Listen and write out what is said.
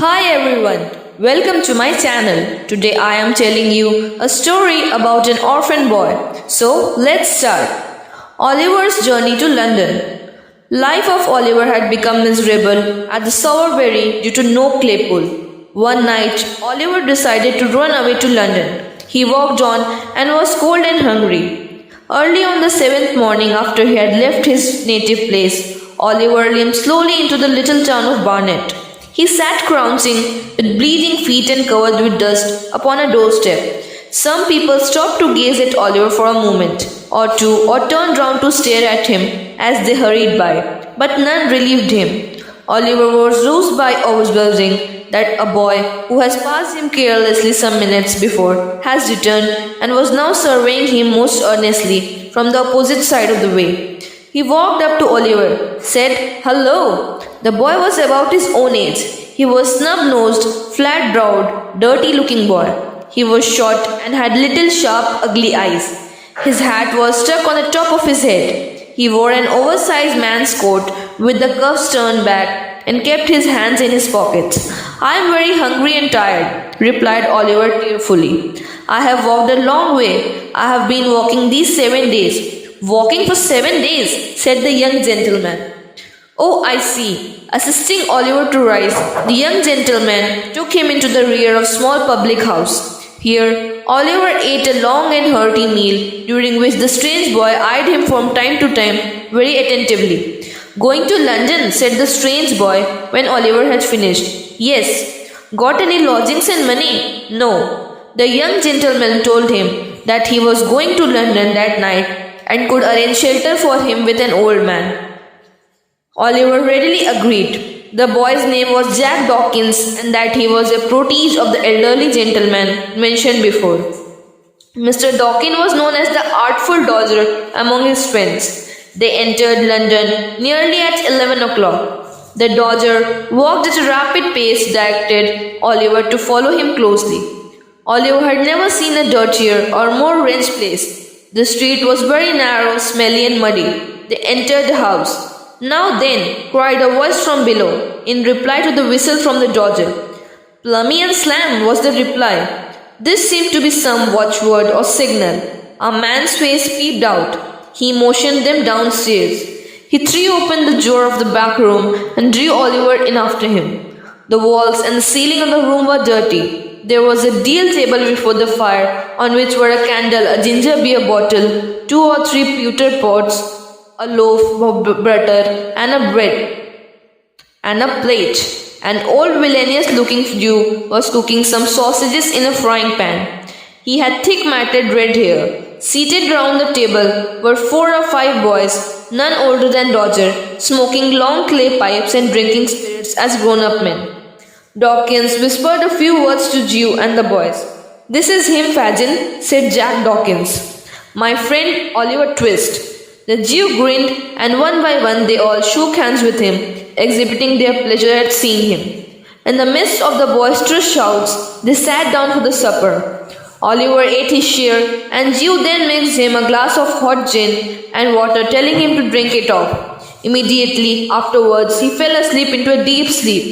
Hi everyone, welcome to my channel. Today I am telling you a story about an orphan boy. So let's start. Oliver's journey to London. Life of Oliver had become miserable at the Sowerberry due to no Claypool. One night, Oliver decided to run away to London. He walked on and was cold and hungry. Early on the seventh morning after he had left his native place, Oliver limped slowly into the little town of Barnet. He sat crouching with bleeding feet and covered with dust upon a doorstep. Some people stopped to gaze at Oliver for a moment or two or turned round to stare at him as they hurried by, but none relieved him. Oliver was roused by observing that a boy who has passed him carelessly some minutes before has returned and was now surveying him most earnestly from the opposite side of the way. He walked up to Oliver, said, "Hello." The boy was about his own age. He was snub-nosed, flat-browed, dirty-looking boy. He was short and had little sharp, ugly eyes. His hat was stuck on the top of his head. He wore an oversized man's coat with the cuffs turned back and kept his hands in his pockets. "I am very hungry and tired," replied Oliver tearfully. "I have walked a long way. I have been walking these 7 days." "Walking for 7 days," said the young gentleman. "Oh, I see." Assisting Oliver to rise, the young gentleman took him into the rear of a small public house. Here, Oliver ate a long and hearty meal, during which the strange boy eyed him from time to time very attentively. "Going to London," said the strange boy when Oliver had finished. "Yes." "Got any lodgings and money?" "No." The young gentleman told him that he was going to London that night and could arrange shelter for him with an old man. Oliver readily agreed. The boy's name was Jack Dawkins and that he was a protege of the elderly gentleman mentioned before. Mr. Dawkins was known as the artful dodger among his friends. They entered London nearly at 11 o'clock. The dodger walked at a rapid pace, directed Oliver to follow him closely. Oliver had never seen a dirtier or more wretched place. The street was very narrow, smelly and muddy. They entered the house. "Now then," cried a voice from below, in reply to the whistle from the dodger. "Plummy and slam," was the reply. This seemed to be some watchword or signal. A man's face peeped out. He motioned them downstairs. He threw open the door of the back room and drew Oliver in after him. The walls and the ceiling of the room were dirty. There was a deal table before the fire, on which were a candle, a ginger beer bottle, 2 or 3 pewter pots, a loaf of butter, and a bread, and a plate. An old villainous-looking Jew was cooking some sausages in a frying pan. He had thick matted red hair. Seated round the table were 4 or 5 boys, none older than Dodger, smoking long clay pipes and drinking spirits as grown-up men. Dawkins whispered a few words to Jew and the boys. "This is him, Fagin," said Jack Dawkins. "My friend Oliver Twist." The Jew grinned, and one by one they all shook hands with him, exhibiting their pleasure at seeing him. In the midst of the boisterous shouts, they sat down for the supper. Oliver ate his share, and Jew then mixed him a glass of hot gin and water, telling him to drink it off. Immediately afterwards, he fell asleep into a deep sleep.